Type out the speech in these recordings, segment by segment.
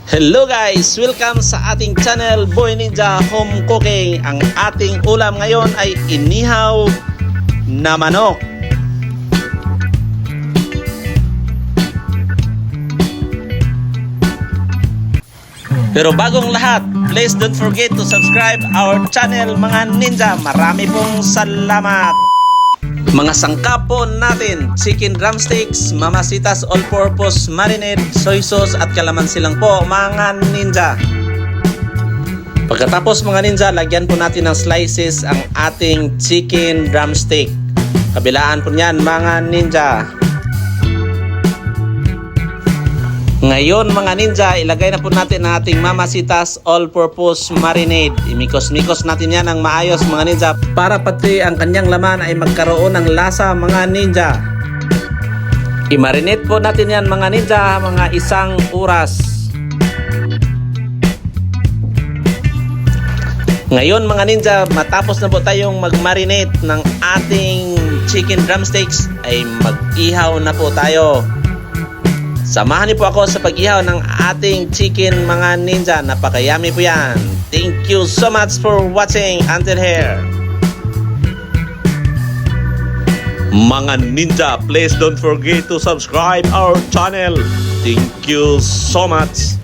Hello guys! Welcome sa ating channel Boy Ninja Home Cooking. Ang ating ulam ngayon ay inihaw na manok. Pero bagong lahat, please don't forget to subscribe our channel mga ninja. Marami pong salamat! Mga sangkap po natin, chicken drumsticks, Mamacita's all-purpose marinade, soy sauce at kalamansi lang po mga ninja. Pagkatapos mga ninja, lagyan po natin ng slices ang ating chicken drumstick. Kabilaan po niyan mga ninja. Ngayon mga ninja, ilagay na po natin ang ating Mamacita's all-purpose marinade. Imikos-mikos natin yan ng maayos mga ninja para pati ang kanyang laman ay magkaroon ng lasa mga ninja. I-marinate po natin yan mga ninja mga 1 oras. Ngayon mga ninja, matapos na po tayong mag-marinate ng ating chicken drumsticks ay mag-ihaw na po tayo. Samahan niyo po ako sa pag-ihaw ng ating chicken mga ninja. Napakayami po yan. Thank you so much for watching until here. Mga ninja, please don't forget to subscribe our channel. Thank you so much.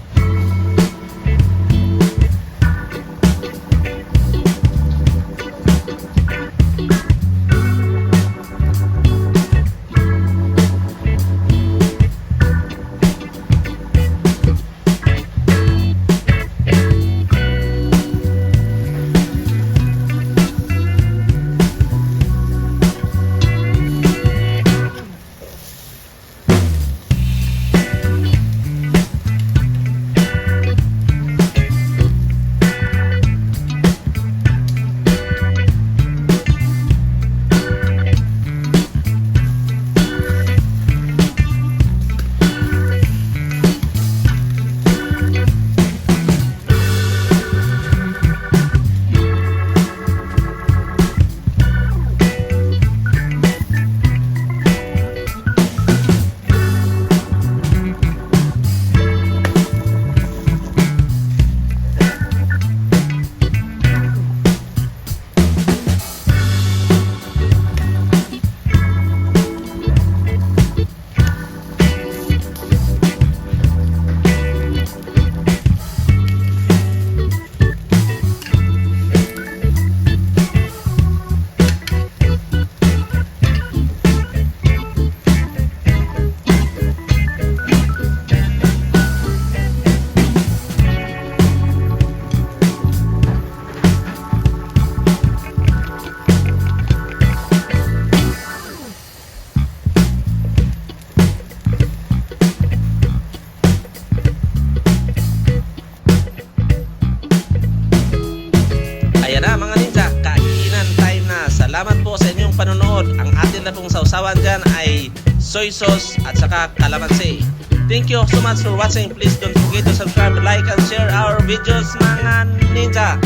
Ayan na mga ninja, kainan time na. Salamat po sa inyong panonood. Ang atin na pong sausawan dyan ay soy sauce at saka kalamansi. Thank you so much for watching. Please don't forget to subscribe, like, and share our videos mga ninja.